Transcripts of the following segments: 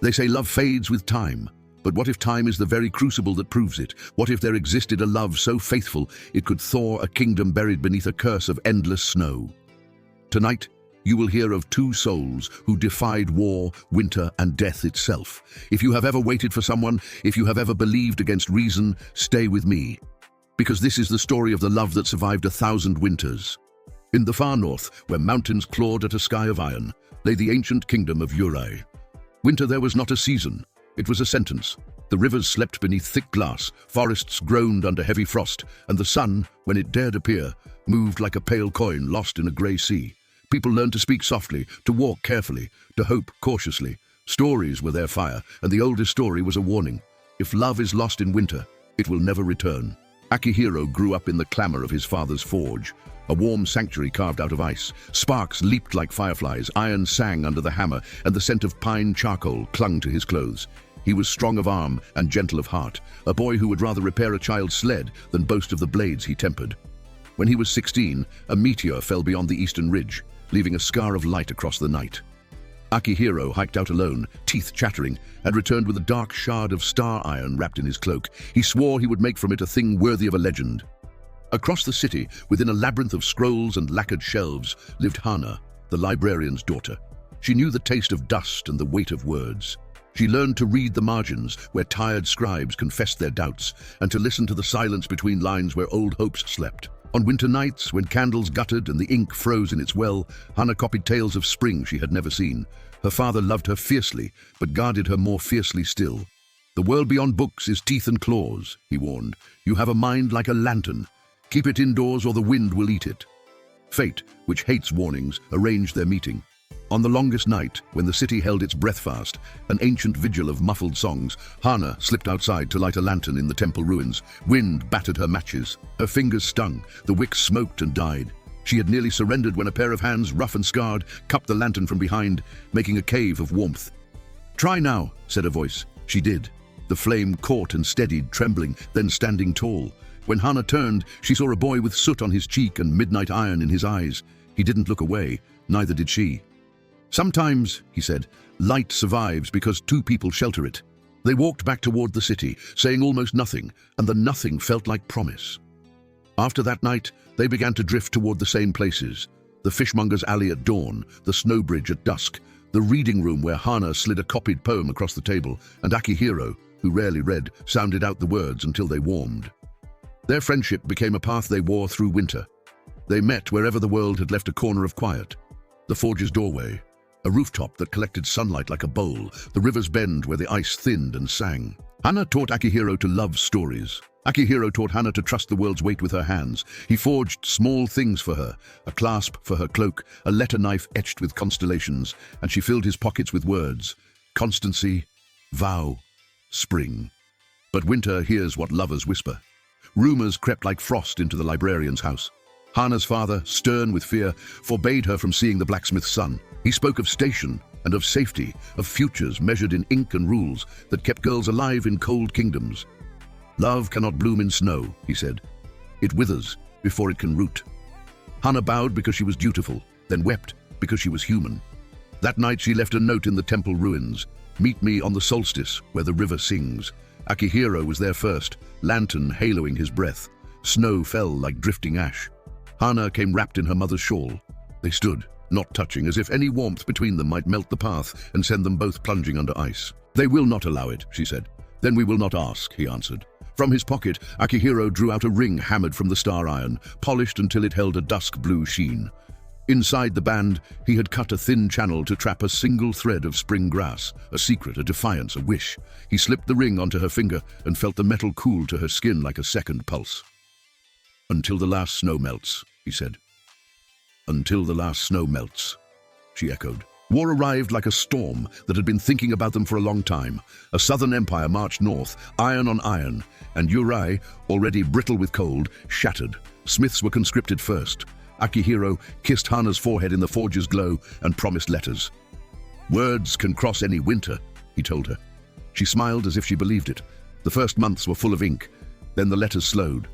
They say love fades with time. But what if time is the very crucible that proves it? What if there existed a love so faithful it could thaw a kingdom buried beneath a curse of endless snow? Tonight, you will hear of two souls who defied war, winter, and death itself. If you have ever waited for someone, if you have ever believed against reason, stay with me. Because this is the story of the love that survived 1,000 winters. In the far north, where mountains clawed at a sky of iron, lay the ancient kingdom of Urai. Winter there was not a season. It was a sentence. The rivers slept beneath thick glass, forests groaned under heavy frost, and the sun, when it dared appear, moved like a pale coin lost in a grey sea. People learned to speak softly, to walk carefully, to hope cautiously. Stories were their fire, and the oldest story was a warning. If love is lost in winter, it will never return. Akihiro grew up in the clamor of his father's forge, a warm sanctuary carved out of ice. Sparks leaped like fireflies, iron sang under the hammer, and the scent of pine charcoal clung to his clothes. He was strong of arm and gentle of heart, a boy who would rather repair a child's sled than boast of the blades he tempered. When he was 16, a meteor fell beyond the eastern ridge, leaving a scar of light across the night. Akihiro hiked out alone, teeth chattering, and returned with a dark shard of star iron wrapped in his cloak. He swore he would make from it a thing worthy of a legend. Across the city, within a labyrinth of scrolls and lacquered shelves, lived Hana, the librarian's daughter. She knew the taste of dust and the weight of words. She learned to read the margins, where tired scribes confessed their doubts, and to listen to the silence between lines where old hopes slept. On winter nights, when candles guttered and the ink froze in its well, Hana copied tales of spring she had never seen. Her father loved her fiercely, but guarded her more fiercely still. "The world beyond books is teeth and claws," he warned. "You have a mind like a lantern. Keep it indoors or the wind will eat it." Fate, which hates warnings, arranged their meeting. On the longest night, when the city held its breath fast, an ancient vigil of muffled songs, Hana slipped outside to light a lantern in the temple ruins. Wind battered her matches. Her fingers stung, the wick smoked and died. She had nearly surrendered when a pair of hands, rough and scarred, cupped the lantern from behind, making a cave of warmth. "Try now," said a voice. She did. The flame caught and steadied, trembling, then standing tall. When Hana turned, she saw a boy with soot on his cheek and midnight iron in his eyes. He didn't look away, neither did she. "Sometimes," he said, "light survives because two people shelter it." They walked back toward the city, saying almost nothing, and the nothing felt like promise. After that night, they began to drift toward the same places. The fishmonger's alley at dawn, the snow bridge at dusk, the reading room where Hana slid a copied poem across the table, and Akihiro, who rarely read, sounded out the words until they warmed. Their friendship became a path they wore through winter. They met wherever the world had left a corner of quiet. The forge's doorway, a rooftop that collected sunlight like a bowl, the river's bend where the ice thinned and sang. Hana taught Akihiro to love stories. Akihiro taught Hana to trust the world's weight with her hands. He forged small things for her, a clasp for her cloak, a letter knife etched with constellations, and she filled his pockets with words. Constancy, vow, spring. But winter hears what lovers whisper. Rumors crept like frost into the librarian's house. Hana's father, stern with fear, forbade her from seeing the blacksmith's son. He spoke of station and of safety, of futures measured in ink and rules that kept girls alive in cold kingdoms. "Love cannot bloom in snow," he said. "It withers before it can root." Hana bowed because she was dutiful, then wept because she was human. That night she left a note in the temple ruins. "Meet me on the solstice where the river sings." Akihiro was there first, lantern haloing his breath. Snow fell like drifting ash. Hana came wrapped in her mother's shawl. They stood, not touching, as if any warmth between them might melt the path and send them both plunging under ice. "They will not allow it," she said. "Then we will not ask," he answered. From his pocket, Akihiro drew out a ring hammered from the star iron, polished until it held a dusk blue sheen. Inside the band, he had cut a thin channel to trap a single thread of spring grass, a secret, a defiance, a wish. He slipped the ring onto her finger and felt the metal cool to her skin like a second pulse. "Until the last snow melts," he said. "Until the last snow melts," she echoed. War arrived like a storm that had been thinking about them for a long time. A southern empire marched north, iron on iron, and Urai, already brittle with cold, shattered. Smiths were conscripted first. Akihiro kissed Hana's forehead in the forge's glow and promised letters. "Words can cross any winter," he told her. She smiled as if she believed it. The first months were full of ink. Then the letters slowed.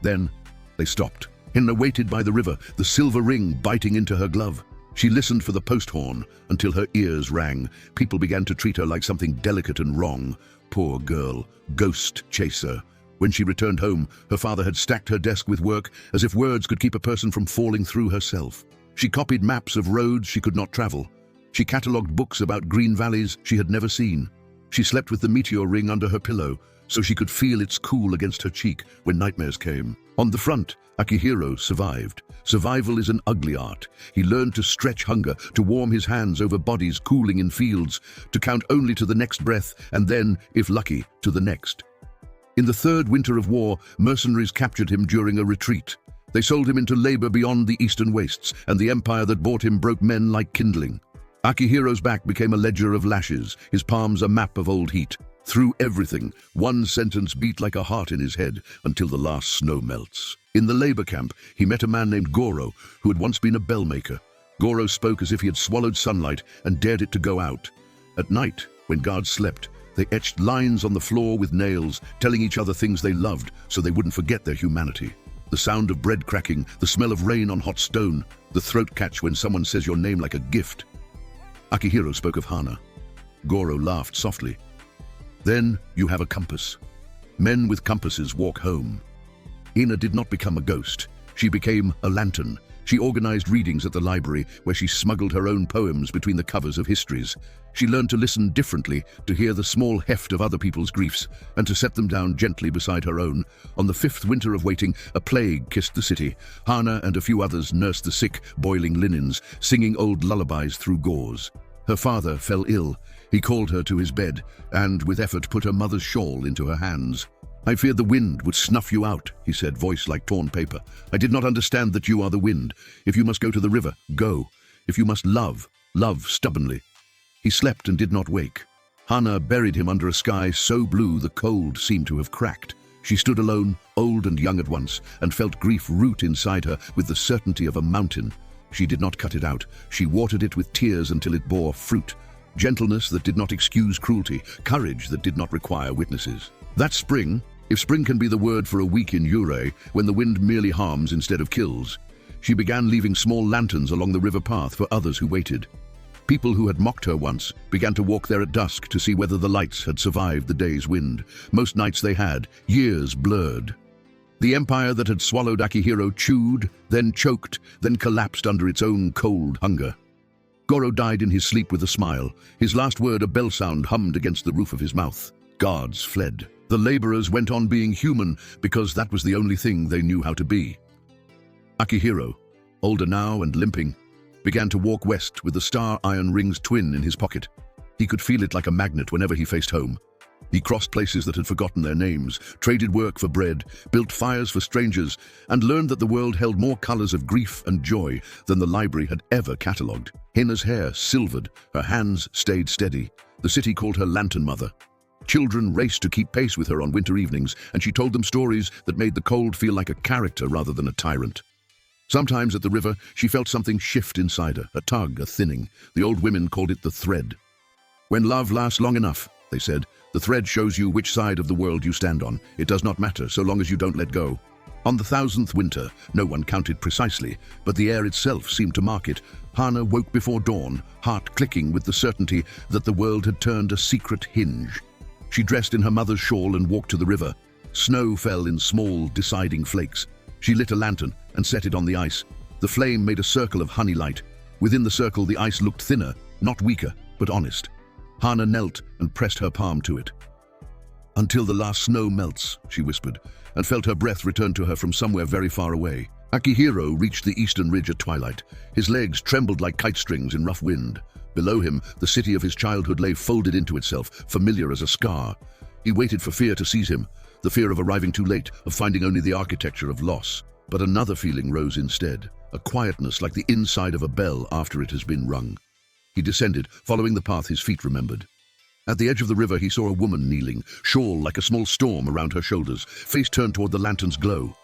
Then they stopped. Hina waited by the river, the silver ring biting into her glove. She listened for the post horn until her ears rang. People began to treat her like something delicate and wrong. Poor girl, ghost chaser. When she returned home, her father had stacked her desk with work as if words could keep a person from falling through herself. She copied maps of roads she could not travel. She catalogued books about green valleys she had never seen. She slept with the meteor ring under her pillow so she could feel its cool against her cheek when nightmares came. On the front, Akihiro survived. Survival is an ugly art. He learned to stretch hunger, to warm his hands over bodies cooling in fields, to count only to the next breath, and then, if lucky, to the next. In the third winter of war, mercenaries captured him during a retreat. They sold him into labor beyond the eastern wastes, and the empire that bought him broke men like kindling. Akihiro's back became a ledger of lashes, his palms a map of old heat. Through everything, one sentence beat like a heart in his head until the last snow melts. In the labor camp, he met a man named Goro, who had once been a bell maker. Goro spoke as if he had swallowed sunlight and dared it to go out. At night, when guards slept, they etched lines on the floor with nails, telling each other things they loved so they wouldn't forget their humanity. The sound of bread cracking, the smell of rain on hot stone, the throat catch when someone says your name like a gift. Akihiro spoke of Hana. Goro laughed softly. Then you have a compass. Men with compasses walk home. Ina did not become a ghost. She became a lantern. She organized readings at the library where she smuggled her own poems between the covers of histories. She learned to listen differently, to hear the small heft of other people's griefs, and to set them down gently beside her own. On the fifth winter of waiting, a plague kissed the city. Hana and a few others nursed the sick, boiling linens, singing old lullabies through gauze. Her father fell ill. He called her to his bed, and with effort put her mother's shawl into her hands. I feared the wind would snuff you out, he said, voice like torn paper. I did not understand that you are the wind. If you must go to the river, go. If you must love, love stubbornly. He slept and did not wake. Hana buried him under a sky so blue the cold seemed to have cracked. She stood alone, old and young at once, and felt grief root inside her with the certainty of a mountain. She did not cut it out. She watered it with tears until it bore fruit. Gentleness that did not excuse cruelty, courage that did not require witnesses. That spring, if spring can be the word for a week in Yurei, when the wind merely harms instead of kills, she began leaving small lanterns along the river path for others who waited. People who had mocked her once began to walk there at dusk to see whether the lights had survived the day's wind. Most nights they had, years blurred. The empire that had swallowed Akihiro chewed, then choked, then collapsed under its own cold hunger. Goro died in his sleep with a smile. His last word, a bell sound, hummed against the roof of his mouth. Guards fled. The laborers went on being human because that was the only thing they knew how to be. Akihiro, older now and limping, began to walk west with the star iron ring's twin in his pocket. He could feel it like a magnet whenever he faced home. He crossed places that had forgotten their names, traded work for bread, built fires for strangers, and learned that the world held more colors of grief and joy than the library had ever catalogued. Hina's hair silvered, her hands stayed steady. The city called her Lantern Mother. Children raced to keep pace with her on winter evenings, and she told them stories that made the cold feel like a character rather than a tyrant. Sometimes at the river, she felt something shift inside her, a tug, a thinning. The old women called it the thread. When love lasts long enough, they said, the thread shows you which side of the world you stand on. It does not matter so long as you don't let go. On the 1000th winter, no one counted precisely, but the air itself seemed to mark it. Hana woke before dawn, heart clicking with the certainty that the world had turned a secret hinge. She dressed in her mother's shawl and walked to the river. Snow fell in small, deciding flakes. She lit a lantern and set it on the ice. The flame made a circle of honey light. Within the circle, the ice looked thinner, not weaker, but honest. Hana knelt and pressed her palm to it. Until the last snow melts, she whispered, and felt her breath return to her from somewhere very far away. Akihiro reached the eastern ridge at twilight. His legs trembled like kite strings in rough wind. Below him, the city of his childhood lay folded into itself, familiar as a scar. He waited for fear to seize him, the fear of arriving too late, of finding only the architecture of loss. But another feeling rose instead, a quietness like the inside of a bell after it has been rung. He descended, following the path his feet remembered. At the edge of the river, he saw a woman kneeling, shawl like a small storm around her shoulders, face turned toward the lantern's glow.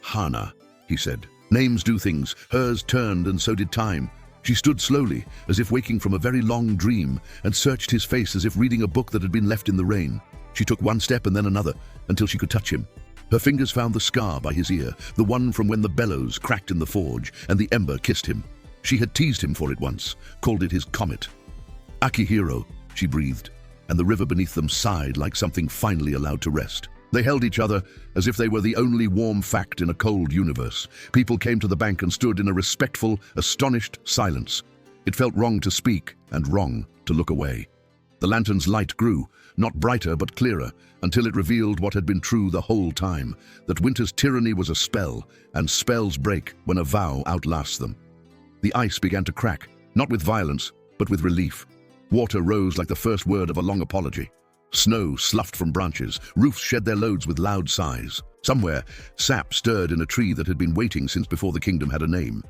Hana, he said. Names do things. Hers turned, and so did time. She stood slowly, as if waking from a very long dream, and searched his face as if reading a book that had been left in the rain. She took one step and then another, until she could touch him. Her fingers found the scar by his ear, the one from when the bellows cracked in the forge, and the ember kissed him. She had teased him for it once, called it his comet. Akihiro, she breathed, and the river beneath them sighed like something finally allowed to rest. They held each other as if they were the only warm fact in a cold universe. People came to the bank and stood in a respectful, astonished silence. It felt wrong to speak and wrong to look away. The lantern's light grew, not brighter but clearer, until it revealed what had been true the whole time, that winter's tyranny was a spell, and spells break when a vow outlasts them. The ice began to crack, not with violence, but with relief. Water rose like the first word of a long apology. Snow sloughed from branches, roofs shed their loads with loud sighs. Somewhere, sap stirred in a tree that had been waiting since before the kingdom had a name.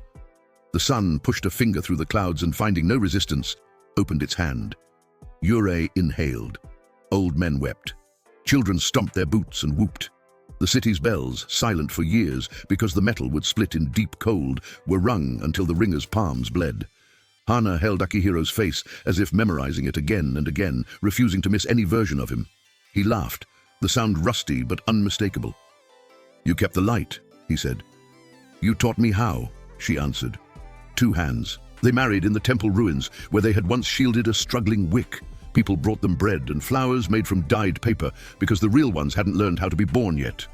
The sun pushed a finger through the clouds and, finding no resistance, opened its hand. Yurei inhaled. Old men wept. Children stomped their boots and whooped. The city's bells, silent for years because the metal would split in deep cold, were rung until the ringers' palms bled. Hana held Akihiro's face as if memorizing it again and again, refusing to miss any version of him. He laughed, the sound rusty but unmistakable. "You kept the light," he said. "You taught me how," she answered. 2 hands. They married in the temple ruins, where they had once shielded a struggling wick. People brought them bread and flowers made from dyed paper, because the real ones hadn't learned how to be born yet.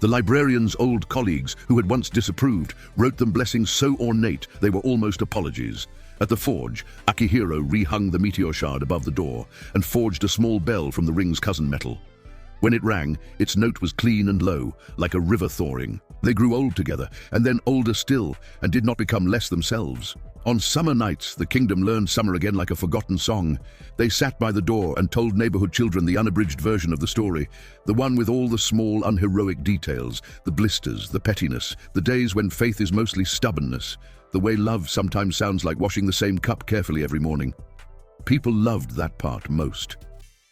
The librarian's old colleagues, who had once disapproved, wrote them blessings so ornate they were almost apologies. At the forge, Akihiro rehung the meteor shard above the door and forged a small bell from the ring's cousin metal. When it rang, its note was clean and low, like a river thawing. They grew old together, and then older still, and did not become less themselves. On summer nights, the kingdom learned summer again like a forgotten song. They sat by the door and told neighborhood children the unabridged version of the story, the one with all the small, unheroic details, the blisters, the pettiness, the days when faith is mostly stubbornness, the way love sometimes sounds like washing the same cup carefully every morning. People loved that part most.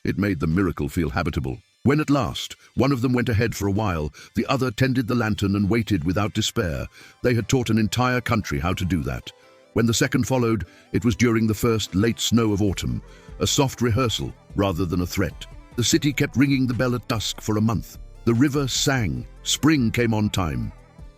It made the miracle feel habitable. When at last, one of them went ahead for a while, the other tended the lantern and waited without despair. They had taught an entire country how to do that. When the second followed, it was during the first late snow of autumn, a soft rehearsal rather than a threat. The city kept ringing the bell at dusk for a month. The river sang. Spring came on time.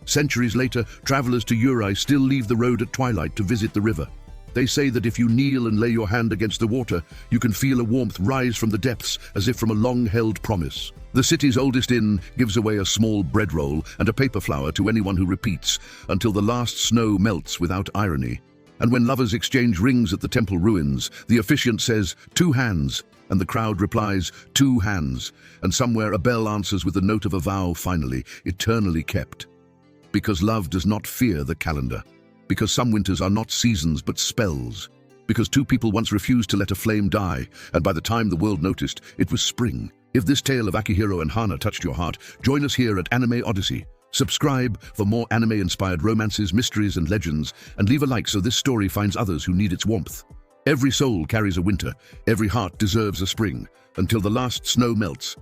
Centuries later, travelers to Yurei still leave the road at twilight to visit the river. They say that if you kneel and lay your hand against the water, you can feel a warmth rise from the depths as if from a long-held promise. The city's oldest inn gives away a small bread roll and a paper flower to anyone who repeats, until the last snow melts without irony. And when lovers exchange rings at the temple ruins, the officiant says, 2 hands, and the crowd replies, 2 hands, and somewhere a bell answers with the note of a vow finally, eternally kept. Because love does not fear the calendar. Because some winters are not seasons but spells. Because 2 people once refused to let a flame die, and by the time the world noticed, it was spring. If this tale of Akihiro and Hana touched your heart, join us here at Anime Odyssey. Subscribe for more anime-inspired romances, mysteries, and legends, and leave a like so this story finds others who need its warmth. Every soul carries a winter, every heart deserves a spring, until the last snow melts,